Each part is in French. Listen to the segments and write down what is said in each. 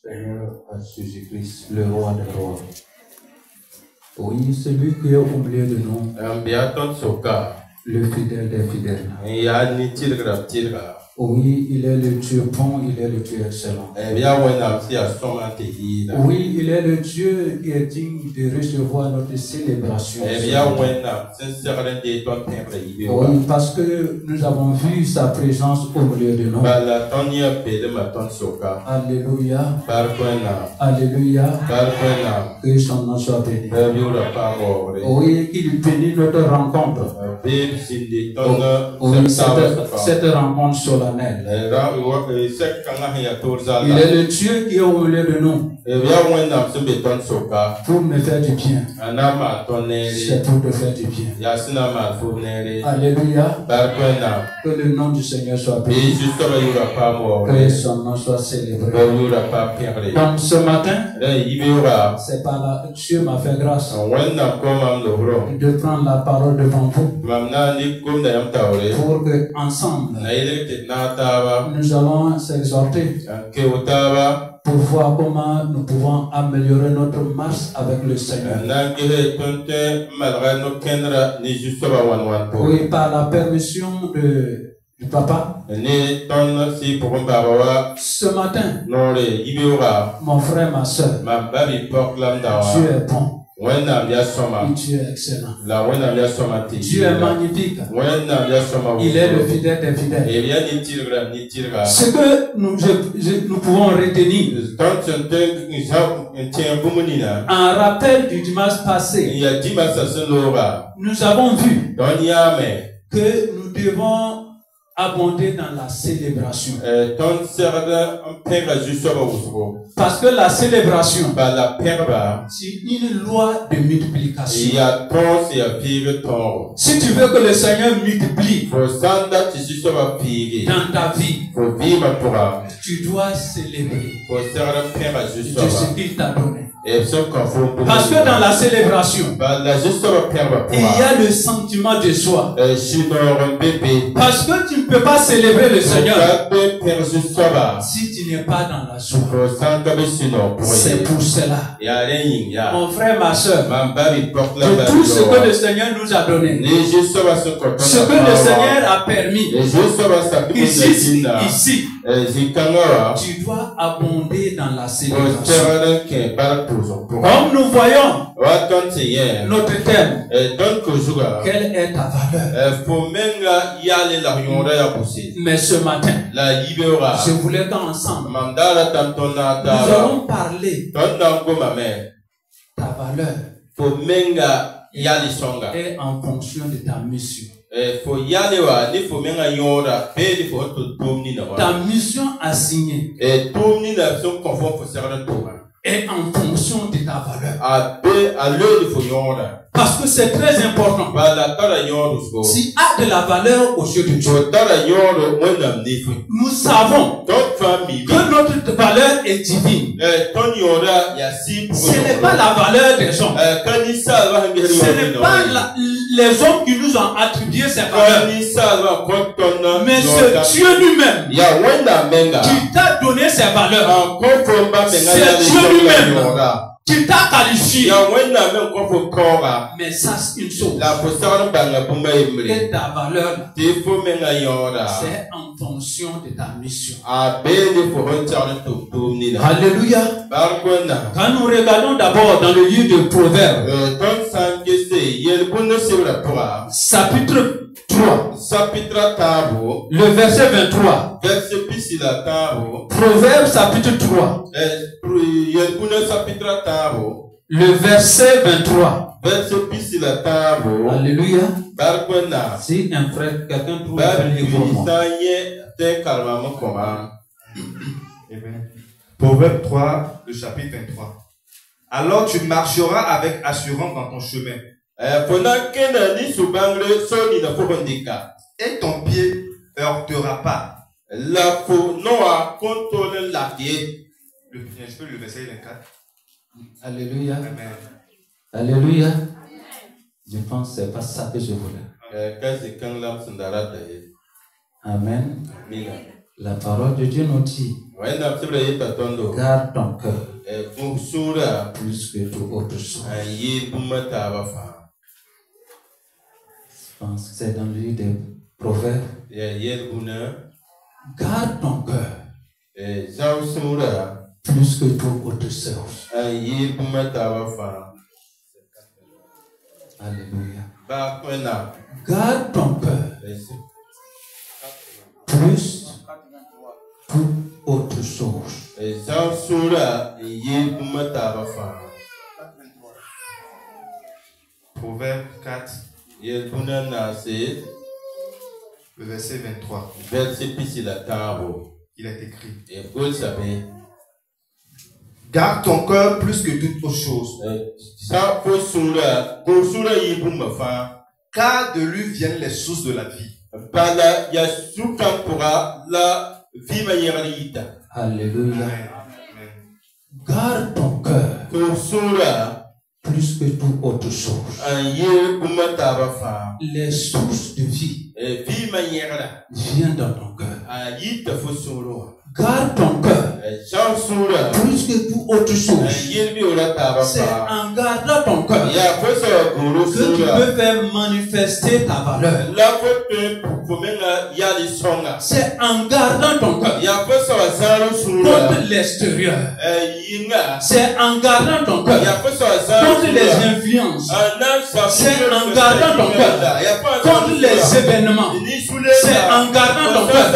Seigneur à Jésus-Christ, le roi des rois. Oui, celui qui est au milieu de nous, le fidèle des fidèles. Oui, il est le Dieu bon, il est le Dieu excellent. Oui, il est le Dieu qui est digne de recevoir notre célébration. Oui, parce que nous avons vu sa présence au milieu de nous. Alléluia. Alléluia. Que son nom soit béni. Oui, qu'il bénisse notre rencontre. Oui, cette rencontre solennelle. Il est le Dieu qui est au milieu de nous. Pour me faire du bien. C'est pour te faire du bien. Alléluia. Que le nom du Seigneur soit béni. Que son nom soit célébré. Donc ce matin, c'est par là que Dieu m'a fait grâce de prendre la parole devant vous. Pour que ensemble nous allons s'exhorter pour voir comment nous pouvons améliorer notre marche avec le Seigneur. Oui, par la permission du papa. Ce matin, mon frère, ma soeur, Dieu est bon. Dieu est excellent. Dieu est magnifique. Il est le fidèle des fidèles. Ce que nous pouvons retenir en rappel du dimanche passé, nous avons vu que nous devons abonder dans la célébration. Parce que la célébration, c'est une loi de multiplication. Si tu veux que le Seigneur multiplie dans ta vie, tu dois célébrer de ce qu'il t'a donné. Parce que dans la célébration, il y a le sentiment de joie. Parce que tu ne peux pas célébrer le Seigneur si tu n'es pas dans la joie. C'est pour cela, mon frère, ma soeur, de tout ce que le Seigneur nous a donné, ce que le Seigneur a permis, ici, tu dois abonder dans la célébration. Comme nous voyons notre thème, quelle est ta valeur? Mais ce matin, je voulais qu'ensemble, nous allons parler ta valeur est en fonction de ta mission. Ta mission assignée est en fonction de ta valeur. Parce que c'est très important. Si a de la valeur aux yeux de Dieu, nous savons que notre valeur est divine. Ce n'est pas la valeur des hommes. Ce n'est pas les hommes qui nous ont attribué ces valeurs. Mais c'est Dieu lui-même qui t'a donné ces valeurs. C'est Dieu lui-même qui t'a qualifié. Mais sache une chose, que ta valeur, c'est en fonction de ta mission. Alléluia. Quand nous regardons d'abord dans le livre de Proverbes, chapitre 3, le verset 23. Proverbes chapitre 3, le verset 23. Alléluia. Si un frère, quelqu'un trouve un livre pour moi. Proverbe 3, le chapitre 23. Alors tu marcheras avec assurance dans ton chemin. Et ton pied heurtera pas. Je peux le verset 24. Alléluia. Amen. Alléluia. Je pense que c'est pas ça que je voulais. Amen. La parole de Dieu nous dit, garde ton cœur plus que tout autre chose. Je pense que c'est dans le livre des Proverbes. Garde ton cœur plus que tout autre chose. Alléluia. Garde ton cœur plus toute autre chose. Proverbe 4, le verset 23. Il est écrit: garde ton cœur plus que toute autre chose, car de lui viennent les sources de la vie. Alléluia. Garde ton cœur plus que toute autre chose. Les sources de vie viennent dans ton cœur. Garde ton cœur plus que toute autre chose. C'est en gardant ton cœur que tu peux faire manifester ta valeur. C'est en gardant ton cœur contre l'extérieur. C'est en gardant ton cœur contre les influences. C'est en gardant ton cœur contre les événements. C'est en gardant ton cœur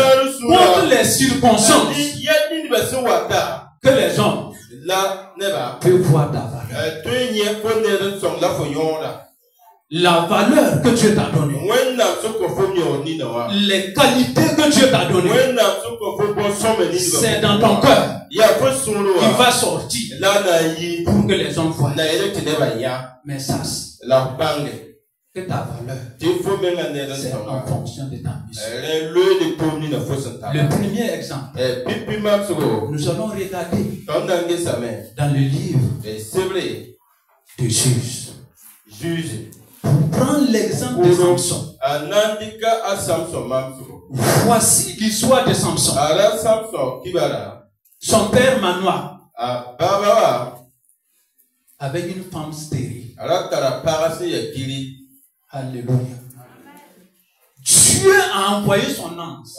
contre les circonstances que les hommes peuvent voir ta valeur. La valeur que Dieu t'a donnée, les qualités que Dieu t'a données, c'est dans ton cœur. Il va sortir pour que les hommes voient. Mais sache que ta valeur, c'est en fonction de ta mission. Le premier exemple, nous allons regarder dans le livre de Juge. Prends l'exemple de Samson. Voici l'histoire de Samson. Son père Manoah, avec une femme stérile. Alléluia. Dieu a envoyé son ange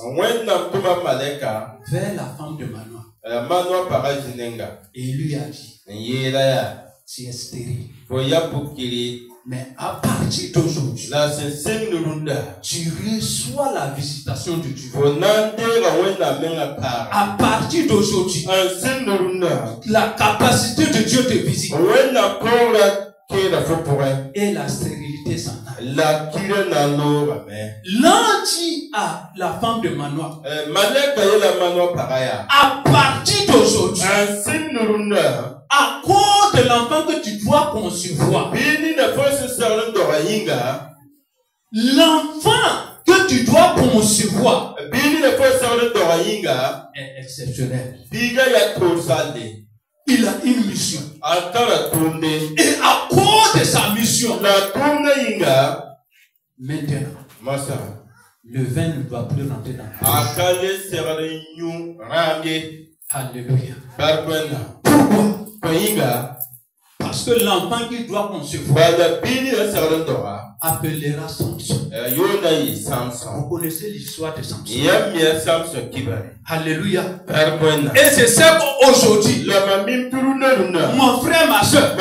vers la femme de Manoah. Et il lui a dit: tu es stérile. Mais à partir d'aujourd'hui, tu reçois la visitation de Dieu. À partir d'aujourd'hui, la capacité de Dieu te visite. Et la stérilité s'en a. L'ange dit à la femme de Manoah: à partir d'aujourd'hui, à cause de l'enfant que tu dois concevoir, l'enfant que tu dois concevoir est exceptionnel. Il a une mission. Et à cause de sa mission, maintenant, le vin ne doit plus rentrer dans la bouche. Alléluia. Pourquoi? Parce que l'enfant qu'il doit concevoir appellera Samson. Vous connaissez l'histoire de Samson. Alléluia. Et c'est ça qu'aujourd'hui, mon frère, ma soeur,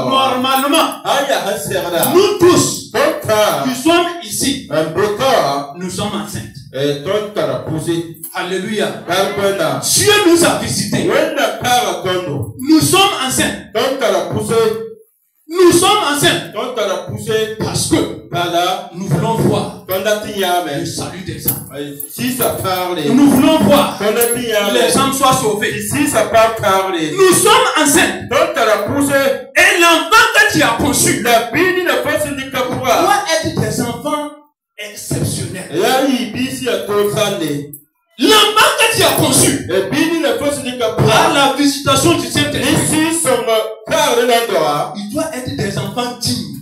normalement, nous tous qui sommes ici, nous sommes enceintes. Alléluia. Dieu nous a visités. Nous sommes enceintes. Nous sommes enceintes parce que nous voulons voir le salut des âmes. Nous voulons voir les âmes soient sauvées. Nous sommes enceintes. Et l'enfant que tu as conçu doit être des enfants exceptionnels. L'enfant que tu as conçu par la visitation du Saint-Esprit, il doit être des enfants dignes,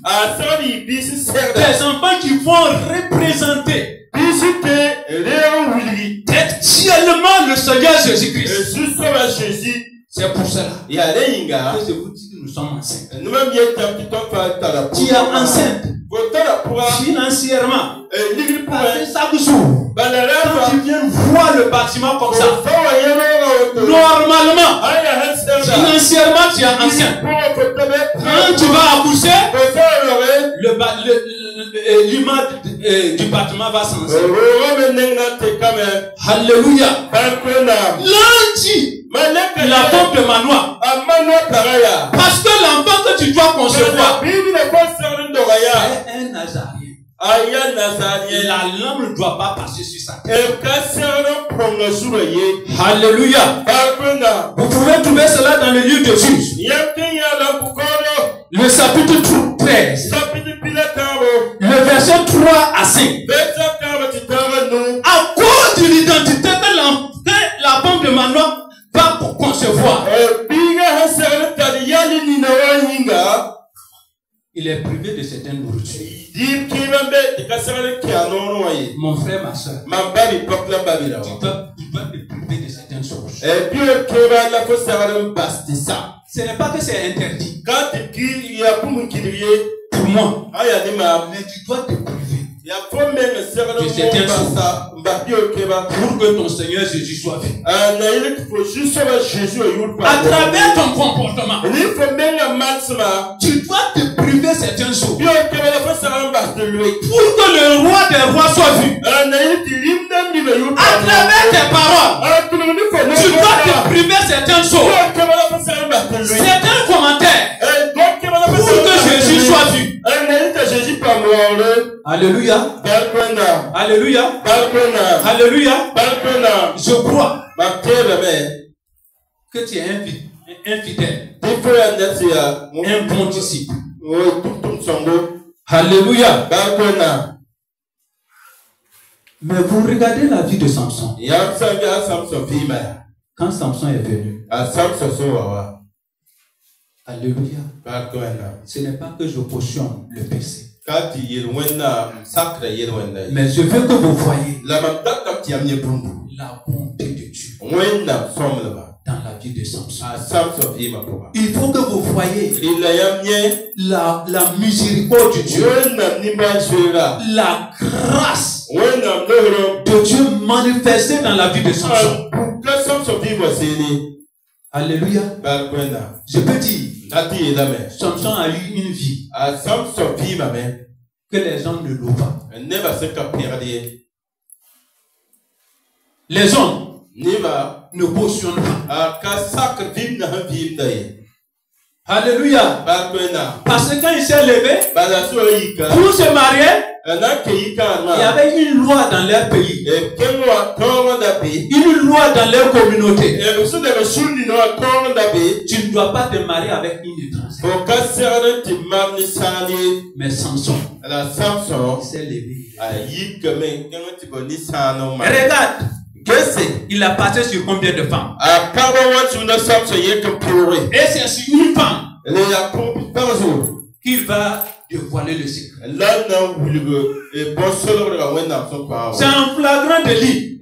des enfants qui vont représenter, d'être le Seigneur Jésus-Christ. C'est pour cela que je vous dis que nous sommes enceintes. Tu es enceinte financièrement. Chaque jour, quand tu viens voir le bâtiment comme ça, normalement, financièrement, tu es enceinte. Quand tu vas accoucher, l'image du bâtiment va changer. Alléluia. Lundi, la pompe de Manoir. Parce que l'enfant que tu dois concevoir est un Nazarien. La lame ne doit pas passer sur sa tête. Alléluia. Vous pouvez trouver cela dans le livre de Juges. Le chapitre 13. Le verset 3 à 5. À cause de l'identité que la pompe de Manoir va concevoir, il est privé de certaines nourritures. Mon frère, ma soeur, tu dois te priver de certaines choses. Ce n'est pas que c'est interdit pour moi, mais tu dois te priver de certaines choses pour que ton Seigneur Jésus soit vu. À travers ton comportement, tu dois te priver de certaines choses pour que le roi des rois soit vu. À travers tes paroles, tu dois te priver de certaines choses, certains commentaires pour que Jésus soit vu. Alléluia. Alléluia. Alléluia. Je crois que tu es infidèle, un bon disciple. Alléluia. Mais vous regardez la vie de Samson. Quand Samson est venu, alléluia, ce n'est pas que je cautionne le péché, mais je veux que vous voyez la bonté de Dieu dans la vie de Samson. Il faut que vous voyez la miséricorde de Dieu, la grâce de Dieu manifestée dans la vie de Samson. Alléluia. Je peux dire, Samson a eu une vie que les hommes ne louent pas. Les hommes ne cautionnent pas. Alléluia. Parce que quand il s'est levé pour se marier, il y avait une loi dans leur pays, une loi dans leur communauté. Tu ne dois pas te marier avec une étrangère. Mais Samson s'est levé. Regarde, il a passé sur combien de femmes? Et c'est sur une femme qu'il va dévoiler le secret. C'est un flagrant délit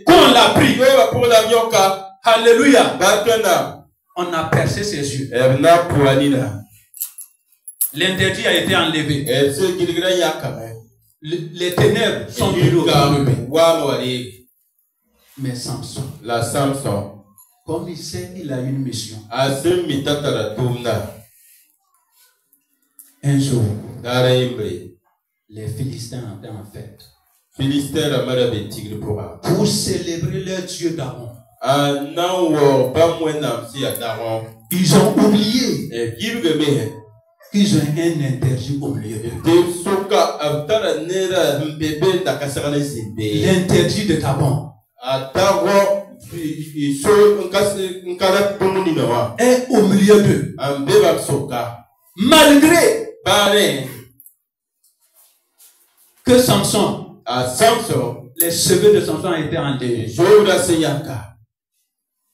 qu'on l'a pris. Alléluia. On a percé ses yeux. L'interdit a été enlevé. Les ténèbres sont enlevées. Mais Samson, comme il sait qu'il a une mission, un jour, les Philistins étaient en fête pour célébrer leur Dieu d'Aaron. Ils ont oublié qu'ils ont un interdit au milieu d'eux. L'interdit de Tabon est au milieu d'eux. Malgré que Samson, les cheveux de Samson étaient enterrés,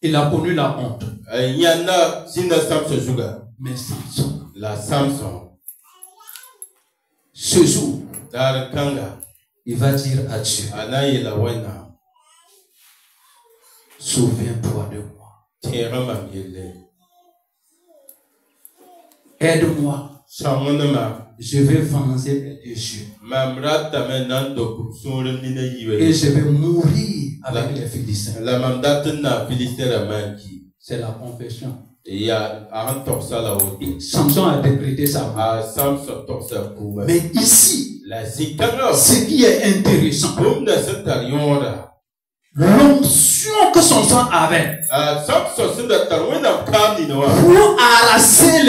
il a connu la honte. Mais Samson, ce jour, il va dire à Dieu, Souviens-toi de moi. Aide-moi. Je vais venger mes déchets. Et je vais mourir avec les Philistins. C'est la confession. Samson a décrété ça. Mais ici, ce qui est intéressant, l'onction que Samson avait pour arraser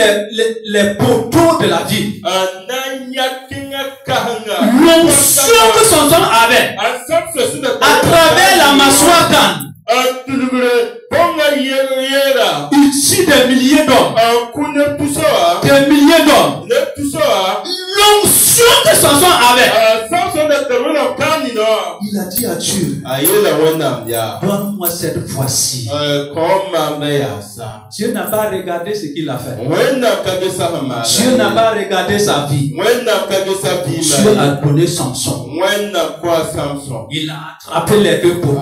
les poteaux de la vie. L'onction que Samson avait à travers la mâchoire d'âne. Il tue des milliers d'hommes. Des milliers d'hommes. L'onction que Samson avait. Il a dit à Dieu, donne-moi cette fois-ci. Dieu n'a pas regardé ce qu'il a fait. Dieu n'a pas regardé sa vie. Dieu a donné Samson. Il a attrapé les deux poteaux.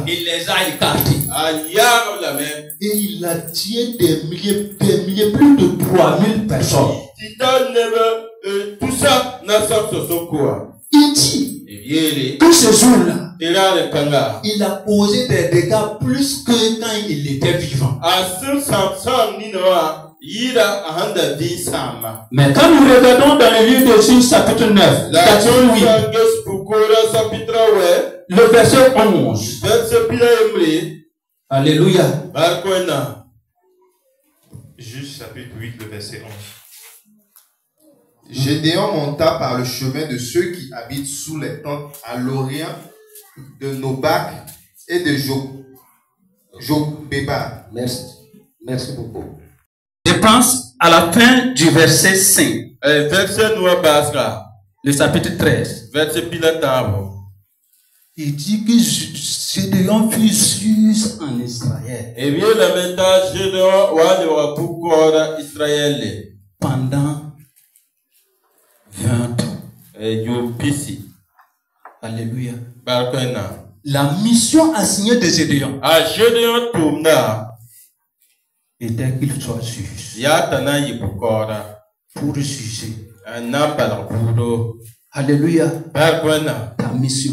Il les a écartés. Et il a tué des milliers, plus de 3000 personnes. Il dit que ce jour-là, il a causé des dégâts plus que quand il était vivant. Mais quand nous regardons dans le livre de Juge chapitre 9, le verset 11. Alléluia. Juge chapitre 8, le verset 11. Gédéon monta par le chemin de ceux qui habitent sous les tentes à l'orient de Nobak et de Jogbeba. Merci beaucoup. Je pense à la fin du verset 5. Le chapitre 13. Il dit que Gédéon fut juge en Israël. Pendant 20 ans. Alléluia. La mission assignée de Gédéon était qu'il soit juge. Pour juger. Alléluia. Ta mission,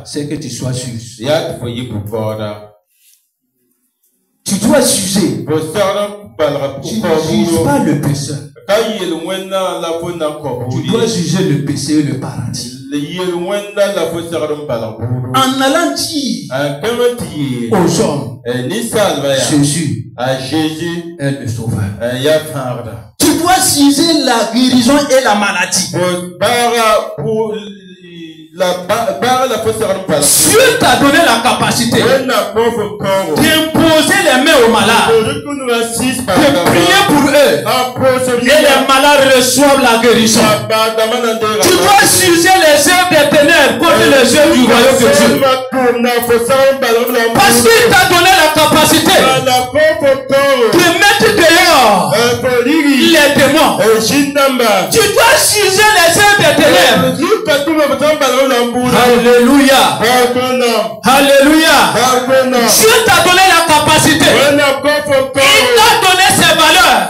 c'est que tu sois juge. Tu dois juger. Tu ne juges pas le pécheur. Tu dois juger le péché et le paradis. En allant dire aux hommes, Jésus est le sauveur. Tu dois juger la guérison et la maladie. Dieu t'a donné la capacité d'imposer les mains aux malades, de prier pour eux, et les malades reçoivent la guérison. Tu dois juger les œuvres des ténèbres contre les œuvres du royaume de Dieu. Parce qu'il t'a donné la capacité de mettre dehors les démons. Tu dois juger les œuvres des ténèbres. Alléluia. Alléluia. Dieu t'a donné la capacité. Il t'a donné ses valeurs.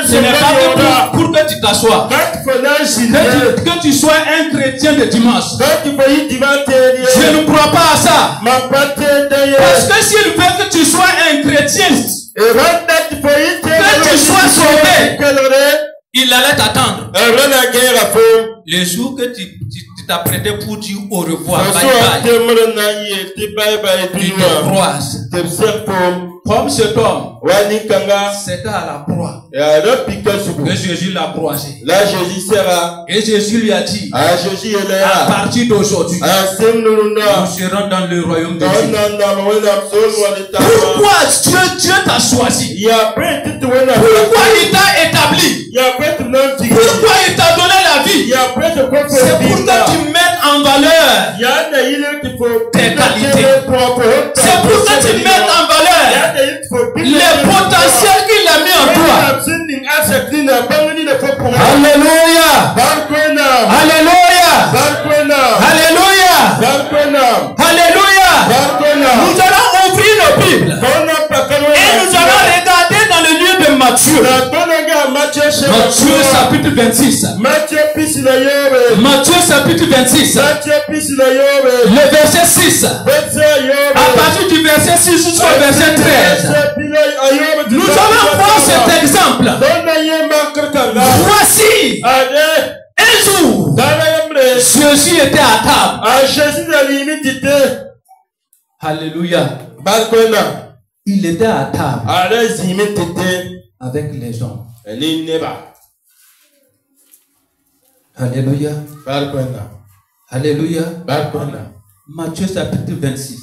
Ce n'est pas pour que tu t'assoies. Que tu sois un chrétien de dimanche. Je ne crois pas à ça. Parce que s'il veut que tu sois un chrétien, que tu sois sauvé, il allait t'attendre. Le jour que tu t'apprêtais pour dire au revoir, tu te croises. Comme cet homme, c'était à la croix que Jésus l'a croisé. Et Jésus lui a dit, à partir d'aujourd'hui, nous serons dans le royaume de Dieu. Pourquoi Dieu t'a choisi? Pourquoi il t'a établi? Pourquoi il t'a donné la vie? C'est pour que tu mettes en valeur tes qualités. C'est pour que tu mettes en valeur les potentiels qu'il a mis en toi. Alléluia. Alléluia. Alléluia. Alléluia. 26. Matthieu chapitre 26. Le verset 6. À partir du verset 6 jusqu'au verset 13. Nous allons voir cet exemple. Voici un jour, Jésus était à table. Alléluia. Il était à table avec les hommes. Alléluia. Alléluia. Matthieu chapitre 26.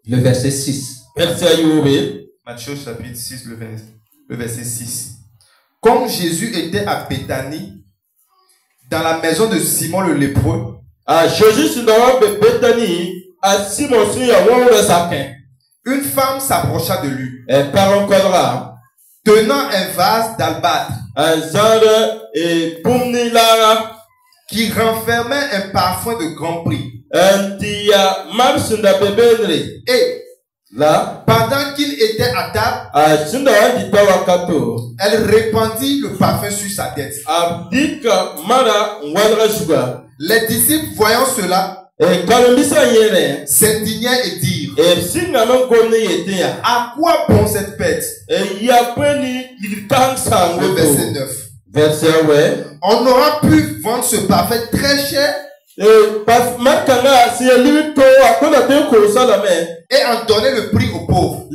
Le verset 6. Matthieu chapitre 6, le verset 6. Comme Jésus était à Béthanie, dans la maison de Simon le lépreux, une femme s'approcha de lui, tenant un vase d'albâtre qui renfermait un parfum de grand prix. Et là, pendant qu'il était à table, elle répandit le parfum sur sa tête. Les disciples, voyant cela, s'indignaient et dirent: à quoi bon cette fête? Le verset 9. On aura pu vendre ce parfum très cher et en donner le prix aux pauvres.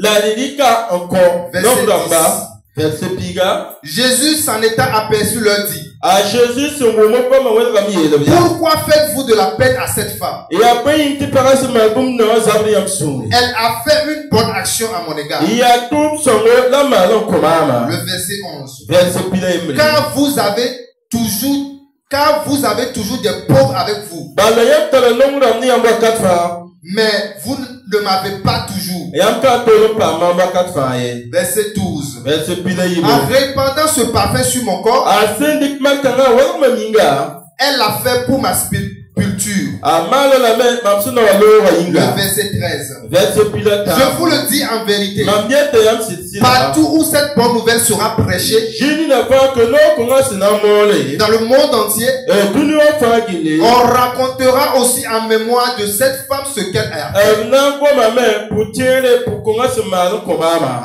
Verset 10. Jésus s'en étant aperçu leur dit: pourquoi faites-vous de la peine à cette femme? Elle a fait une bonne action à mon égard. Le verset 11. Car vous avez toujours des pauvres avec vous, mais vous ne m'avez pas toujours. Verset 12. En répandant ce parfum sur mon corps, elle l'a fait pour ma sépulture. Le verset 13. Je vous le dis en vérité, partout où cette bonne nouvelle sera prêchée, dans le monde entier, on racontera aussi en mémoire de cette femme ce qu'elle a fait.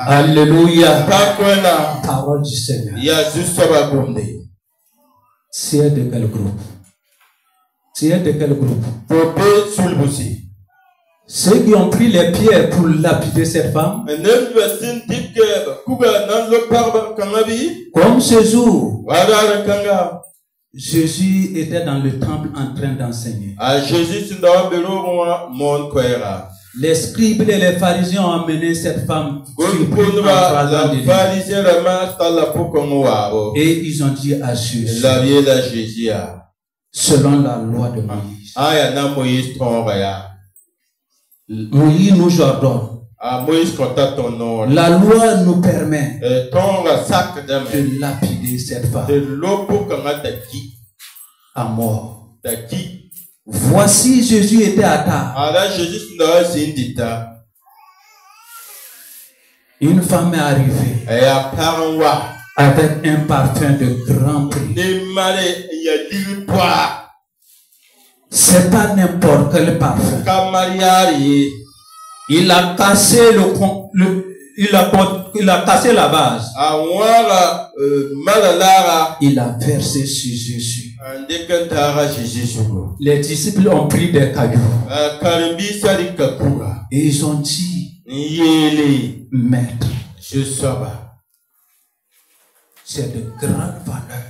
Alléluia. Parole du Seigneur. C'est de quel groupe? C'est de quel groupe? Ceux qui ont pris les pierres pour lapider cette femme. Comme ce jour, Jésus était dans le temple en train d'enseigner. Les scribes et les pharisiens ont amené cette femme et ils ont dit à Jésus, selon la loi de Moïse, Moïse nous ordonne, la loi nous permet de lapider cette femme à mort. Voici, Jésus était à table. Une femme est arrivée avec un parfum de grand prix. C'est pas n'importe quel parfum. Il a cassé il a cassé la base. Il a versé sur Jésus. Les disciples ont pris des cailloux et ils ont dit, Maître, c'est de grande valeur.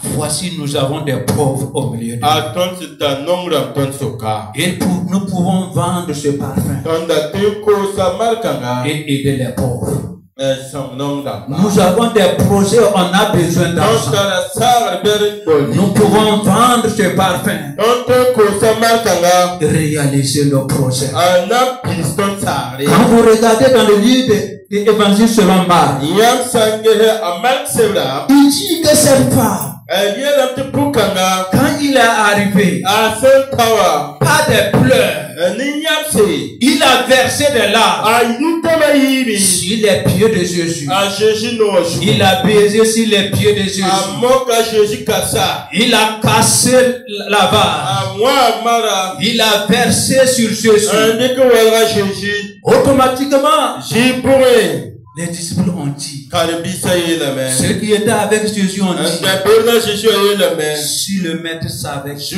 Voici, nous avons des pauvres au milieu de nous. Et nous pouvons vendre ce parfum et aider les pauvres. Nous avons des projets, on a besoin d'argent. Nous pouvons vendre ce parfum et réaliser nos projets. Quand vous regardez dans le livre de l'Évangile selon Marc, il dit que cette femme, quand il est arrivé, pas de pleurs, il a versé versé des larmes sur les pieds de Jésus. Il a baisé sur les pieds de Jésus. Il a cassé la vase. Il a versé sur Jésus. Automatiquement, les disciples ont dit, ceux qui étaient avec Jésus ont dit, si le maître savait que si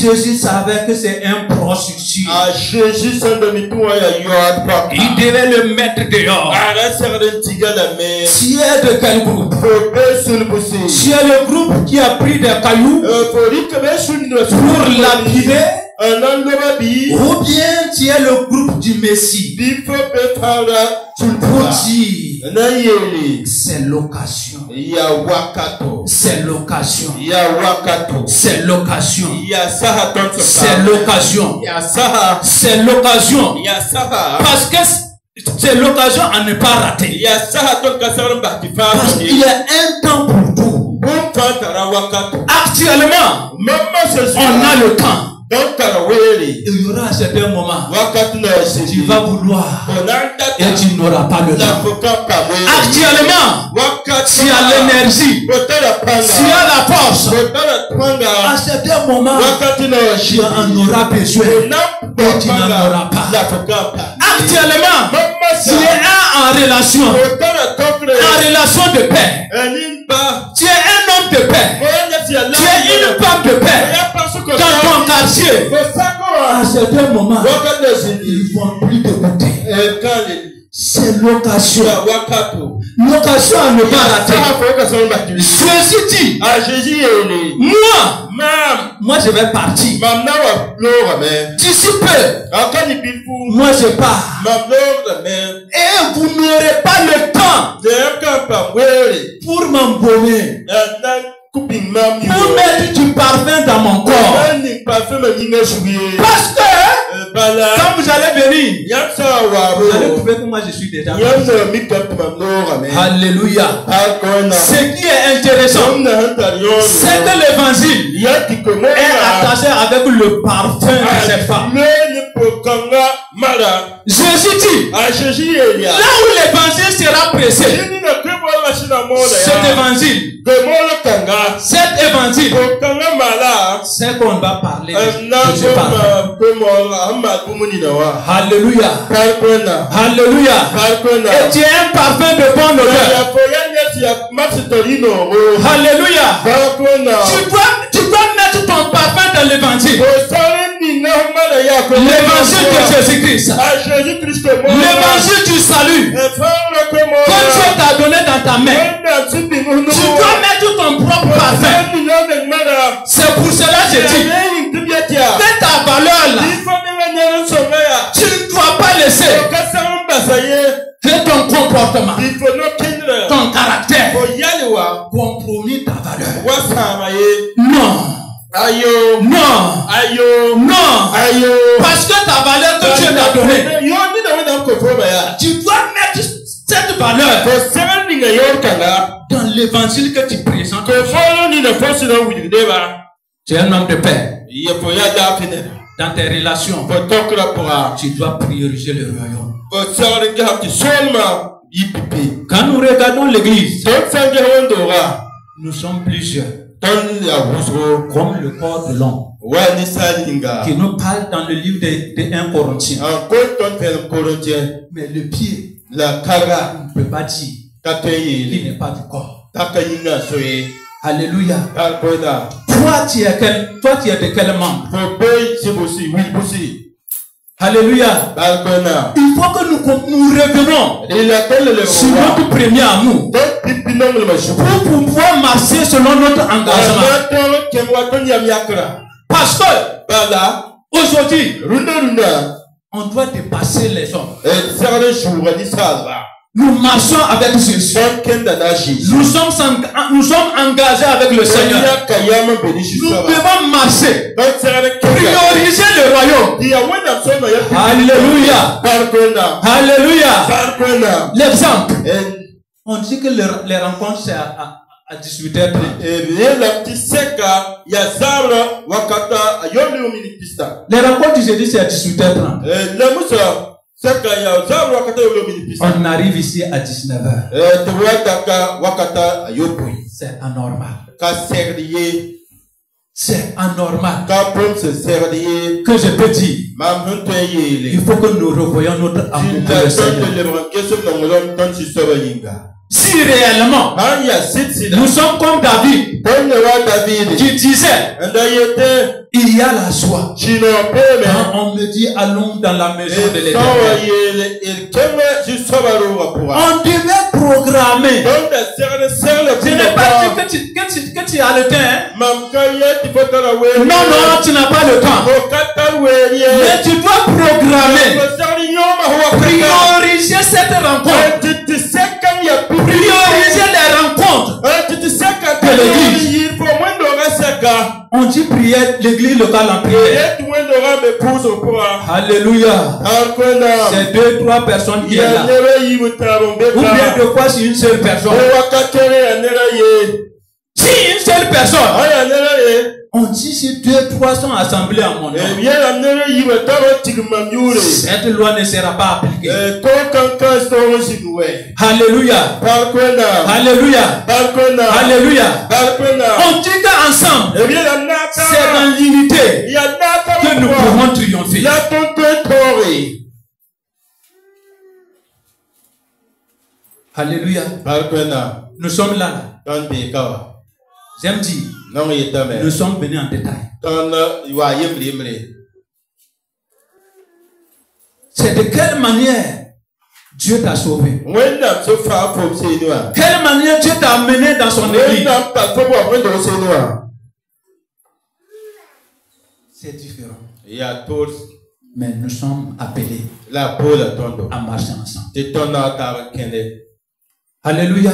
Jésus savait que c'est un prostitué, il devait le mettre dehors. Tu es de quel groupe? Tu es le groupe qui a pris des cailloux pour lapider, ou bien tu es le groupe du Messie pour dire c'est l'occasion, c'est l'occasion, c'est l'occasion, c'est l'occasion, c'est l'occasion, parce que c'est l'occasion à ne pas rater. Parce qu'il y a un temps pour tout. Actuellement, on a le temps. Il y aura à certains moments, tu vas vouloir et tu n'auras pas le temps. Actuellement, tu as l'énergie, tu as la force. À certains moments, tu en auras besoin et tu n'en auras pas. Actuellement, tu es en relation de paix. Tu es un homme de paix. Tu es une femme de paix. Dans ton quartier, à certains moments, ils vont plus t'écouter. C'est l'occasion. L'occasion à ne pas rater. Jésus dit, moi je vais partir. D'ici peu, moi je pars. Et vous n'aurez pas le temps pour m'embaumer, pour mettre du parfum dans mon corps. Parce que quand vous allez venir, vous allez trouver que moi je suis déjà parti. Alléluia. Ce qui est intéressant, c'est que l'évangile est attaché avec le parfum de cette femme. Jésus dit, là où l'évangile sera pressé, cet évangile, c'est qu'on va parler de ce parfum. Alléluia. Alléluia. Et tu es un parfum de bonne odeur. Alléluia. Tu dois mettre ton parfum dans l'évangile. L'évangile de Jésus-Christ. L'évangile du salut. Que Dieu t'a donné dans ta main. Tu dois mettre ton propre parfum. C'est pour cela que je dis que ta valeur là, tu ne dois pas laisser que ton comportement, ton caractère compromis ta valeur. Non. Non. Parce que ta valeur que Dieu t'a donnée, tu dois mettre cette valeur dans l'évangile que tu présentes. Tu es un homme de paix. Dans tes relations, tu dois prioriser le royaume. Quand nous regardons l'église, nous sommes plusieurs. Comme le corps de l'homme qui nous parle dans le livre de 1 Corinthiens. Mais le pied ne peut pas dire qu'il n'est pas du corps. Alléluia. Toi tu es de quel membre? Alléluia. Il faut que nous revenons sur notre premier amour pour pouvoir marcher selon notre engagement. Parce que aujourd'hui, on doit dépasser les hommes. Nous marchons avec Jésus. Nous sommes engagés avec le Seigneur. Nous devons marcher. Prioriser le royaume. Alléluia. Alléluia. L'exemple. On dit que les rencontres c'est à 18h30. Les rencontres du jeudi, c'est à 18h30. On arrive ici à 19h. C'est anormal. C'est anormal. Que je peux dire, il faut que nous revoyions notre amour pour le Seigneur. Si réellement nous sommes comme David qui disait il y a la joie quand on me dit allons dans la maison de l'Éternel. On devait programmer. Ce n'est pas que tu as le temps. Non, tu n'as pas le temps. Mais tu dois programmer. Prioriser cette rencontre. Prioriser les rencontres de l'église. On dit prière, l'église locale en prière. Alléluia. C'est 2-3 personnes qui sont là. Ou bien 2 fois c'est une seule personne. Si une seule personne, on dit si 2-3 sont assemblés à mon nom, cette loi ne sera pas appliquée. Alléluia. Alléluia. Alléluia. On dit qu'ensemble, c'est dans l'unité que nous pouvons triompher. Alléluia. Nous sommes là. J'aime dire, nous sommes venus en détail. C'est de quelle manière Dieu t'a sauvé? Quelle manière Dieu t'a amené dans son église? C'est différent. Mais nous sommes appelés à marcher ensemble. Alléluia.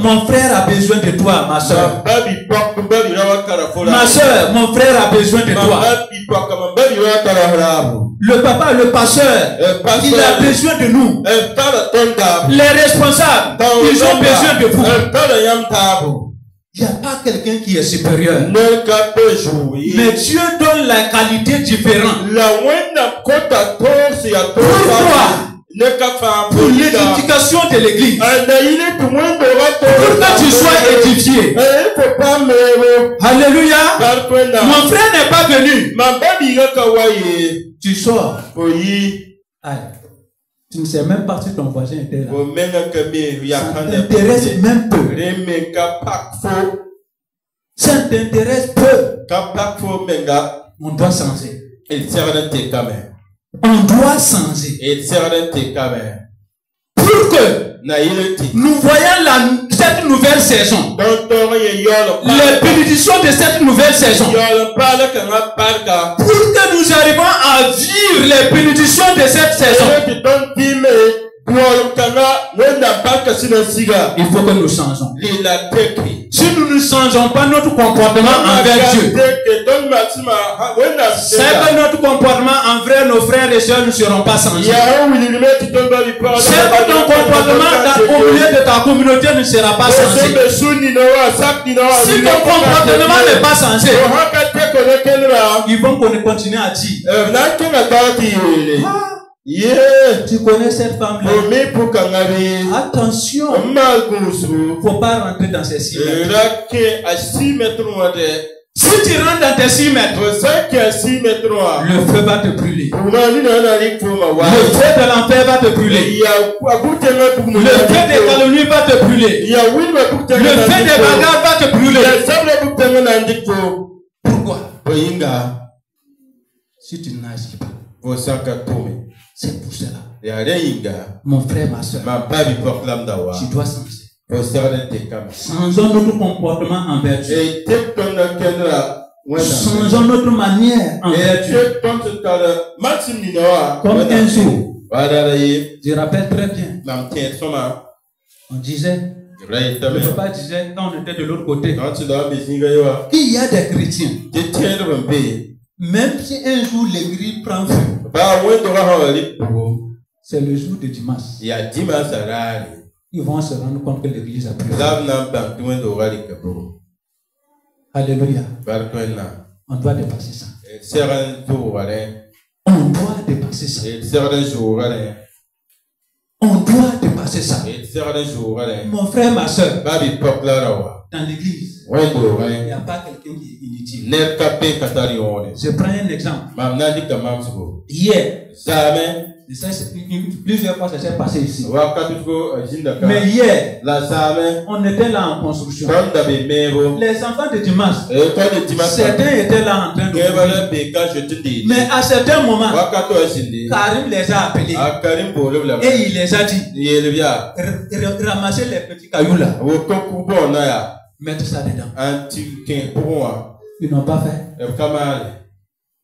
Mon frère a besoin de toi, ma soeur. Ma soeur, mon frère a besoin de toi. Le papa, le pasteur, il a besoin de nous. Les responsables, ils ont besoin de vous. Il n'y a pas quelqu'un qui est supérieur. Mais Dieu donne la qualité différente. Pourquoi? Pour l'éducation de l'église. Pour que tu sois édifié. Alléluia. Mon frère n'est pas venu. Tu sors. Allez. Tu ne sais même pas si ton voisin était là. Ça ne t'intéresse même peu. Ça ne t'intéresse peu. On doit changer. On doit changer. Pour que nous voyons cette nouvelle saison. Les bénédictions de cette nouvelle saison. Pour que nous arrivons à vivre les bénédictions de cette saison. Il faut que nous changeons. Si nous ne changeons pas notre comportement envers Dieu, c'est que notre comportement envers nos frères et sœurs ne seront pas changés. C'est que ton comportement au milieu de ta communauté ne sera pas changé. Si ton comportement n'est pas changé, ils vont continuer à dire tu connais cette femme-là. Attention. Il ne faut pas rentrer dans ces 6 mètres. Si tu rentres dans tes 6 mètres, le feu va te brûler. Le feu de l'enfer va te brûler. Le feu des calomnies va te brûler. Le feu des bagarres va te brûler. Pourquoi? Si tu n'agis pas, c'est pour cela. Mon frère, ma soeur, tu dois changer. Changeons notre comportement envers Dieu. Changeons notre manière envers Dieu. Comme un jour, je rappelle très bien, on disait, le papa disait, quand on était de l'autre côté, il y a des chrétiens. Même si un jour l'église prend feu, c'est le jour de dimanche. Ils vont se rendre compte que l'église a pris feu. Alléluia. On doit dépasser ça. On doit dépasser ça. On doit dépasser ça. Mon frère, ma soeur, dans l'église, il n'y a pas quelqu'un qui est inutile. Je prends un exemple. Hier, plusieurs fois ça s'est passé ici. Mais hier, on était là en construction. Les enfants de dimanche, certains étaient là en train de... Mais à certains moments, Karim les a appelés et il les a dit ramasser les petits cailloux là, mettre ça dedans. Ils n'ont pas fait.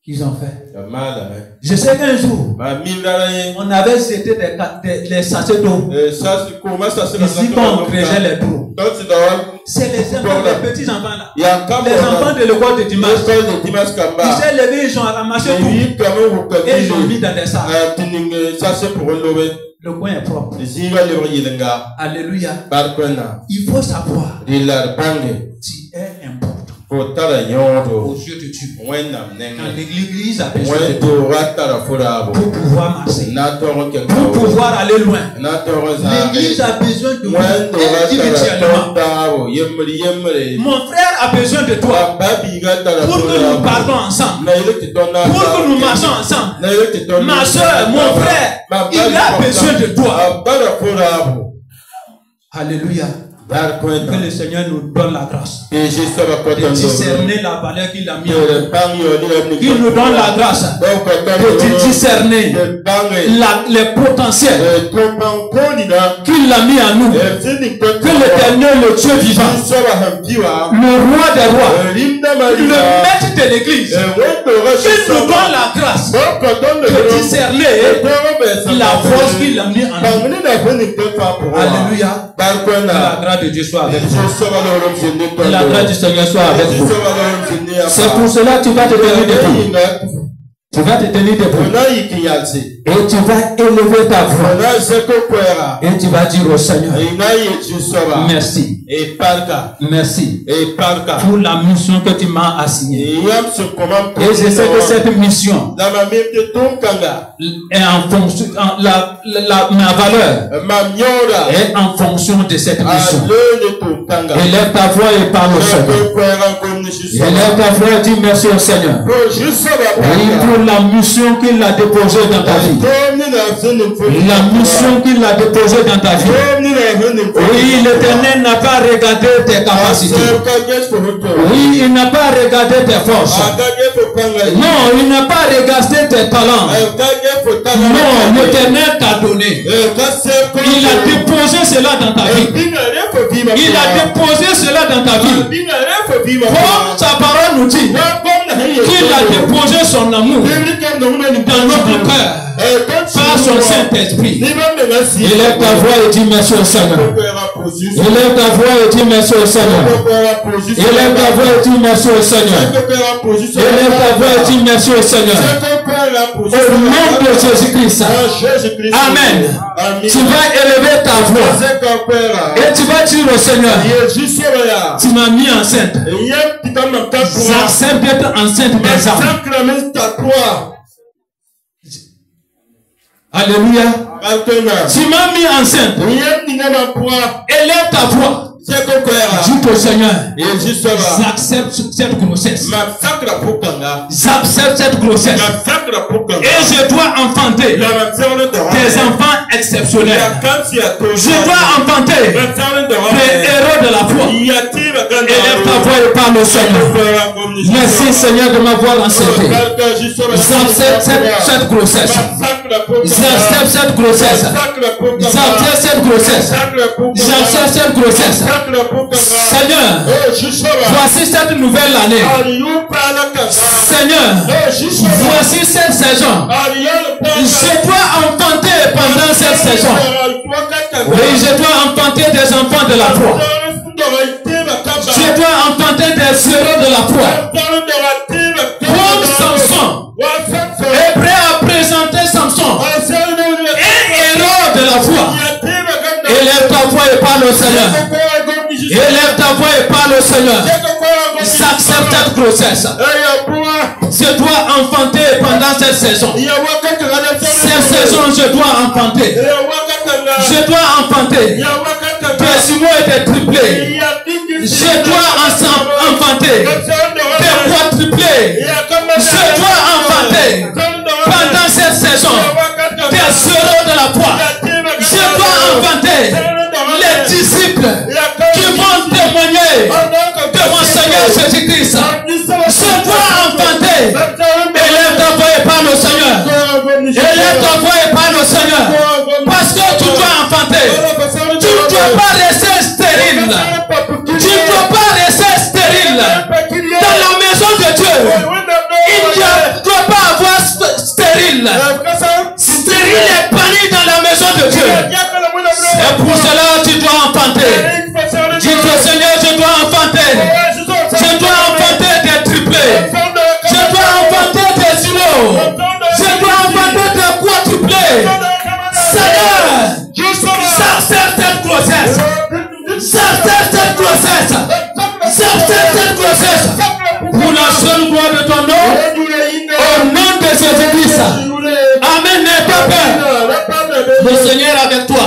Qu'ils ont fait. Je sais qu'un jour, on avait jeté les sachets d'eau. Ici, quand on creusait les trous. C'est les enfants, les petits enfants là. Les enfants de l'école de dimanche. Ils s'est levé, ils ont ramassé tout. Et ils ont mis dans des sacs. Le coin est propre. Alléluia. Il faut savoir. Tu es important. Aux yeux de Dieu. Quand l'église a besoin de toi pour pouvoir marcher, pour pouvoir aller loin, l'église a besoin de toi individuellement. Mon frère a besoin de toi pour que nous partons ensemble, pour que nous marchons ensemble. Ma soeur, mon frère, il a besoin de toi. Alléluia. Que le Seigneur nous donne la grâce de discerner la valeur qu'il a mis en nous. Qu'il nous donne la grâce de discerner les potentiels qu'il a mis en nous. Que l'Éternel, le Dieu vivant, le roi des rois, le maître de l'église, qu'il nous donne la grâce de discerner la force qu'il a mis en nous. Alléluia. La grâce de Dieu soit avec vous. Que la grâce du Seigneur soit avec vous. C'est pour cela que tu vas te tenir debout. Tu vas te tenir debout. Et tu vas élever ta voix. Et tu vas dire au Seigneur, merci. Merci pour la mission que tu m'as assignée. Et je sais que cette mission est en fonction, ma valeur est en fonction de cette mission. Élève ta voix et parle au Seigneur. Élève ta voix et dis merci au Seigneur. Oui, pour la mission qu'il a déposée dans ta vie. La mission qu'il a déposée dans ta vie. Oui, l'Éternel n'a pas regardé tes capacités. Oui, il n'a pas regardé tes forces. Non, il n'a pas regardé tes talents. Non, l'Éternel t'a donné. Il a déposé cela dans ta vie. Il a déposé cela dans ta vie. Comme sa parole nous dit, qu'il a déposé son amour dans notre cœur par son Saint-Esprit. Élève ta voix et dis merci au Seigneur. Élève ta voix et dis merci au Seigneur. Élève ta voix et dis merci au Seigneur. Élève ta voix et dis merci au Seigneur. Au nom de Jésus-Christ. Amen. Tu vas élever ta voix et tu vas dire au Seigneur, tu m'as mis enceinte. J'accepte d'être enceinte des âmes. Alléluia. Tu m'as mis enceinte. Élève ta voix. Dis au Seigneur, j'accepte cette grossesse. J'accepte cette grossesse. Et je dois enfanter des enfants exceptionnels. Je dois enfanter des héros de la foi. Élève ta voix et parle au Seigneur. Merci Seigneur de m'avoir enceinte. J'accepte cette grossesse. J'accepte cette grossesse. J'accepte cette grossesse. J'accepte cette grossesse. Seigneur, voici cette nouvelle année. Seigneur, voici cette saison. Je dois enfanter pendant cette saison. Oui, je dois enfanter des enfants de la foi. Je dois enfanter des héros de la foi. Comme Samson est prêt à présenter Samson, un héros de la foi. Élève ta voix et parle au Seigneur. Élève ta voix et parle au Seigneur. J'accepte cette grossesse. Je dois enfanter pendant cette saison. Cette saison, je dois enfanter. Je dois enfanter. Des jumeaux et des triplés. Je dois enfanter. Des quadruplés. Je dois enfanter. Pendant cette saison, des zéros de la foi. Je dois enfanter les disciples qui vont témoigner de mon Seigneur Jésus-Christ. Je dois enfanter. Élève ta voix et parle au Seigneur. Élève ta voix et parle au Seigneur. Parce que tu dois enfanter. Tu ne dois pas rester stérile. Tu ne dois pas rester stérile. Dans la maison de Dieu, il ne doit pas avoir stérile. Stérile est banni dans la maison de Dieu. Et pour cela, tu dois enfanter. Dis au Seigneur, je dois enfanter. Je dois enfanter des triplés. Je dois enfanter des jumeaux. Je dois enfanter des quadruplés. Seigneur, sortez cette grossesse. Sortez cette grossesse. Sortez cette grossesse. Pour la seule gloire de ton nom. Au nom de Jésus-Christ. Amen. N'aie pas peur. Le Seigneur est avec toi.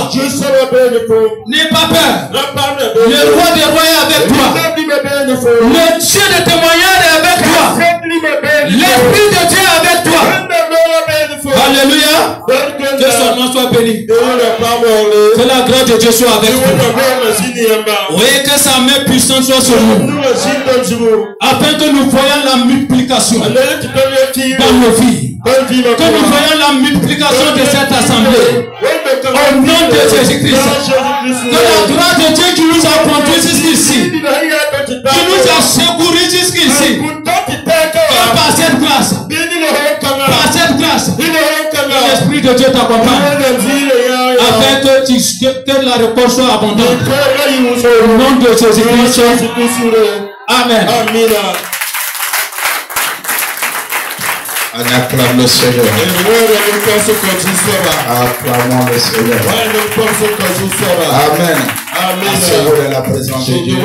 N'aie pas peur. Le roi des rois est avec toi. Le Dieu de témoignage est avec toi. L'Esprit de Dieu est avec toi. Alléluia. Que son nom soit béni. Que la grâce de Dieu soit avec vous. Oui, que sa main puissante soit sur nous. Afin que nous voyions la multiplication dans nos vies. Que nous voyions la multiplication de cette assemblée. Au nom de Jésus-Christ. Que la grâce de Dieu qui nous a conduits jusqu'ici, qui nous a secourus jusqu'ici, que par cette grâce, l'Esprit de Dieu t'accompagne. Afin que la récolte soit abondante. Au nom de Jésus-Christ. Amen. On acclame le Seigneur. Acclamons le Seigneur. Amen. Amen. La présence de Dieu.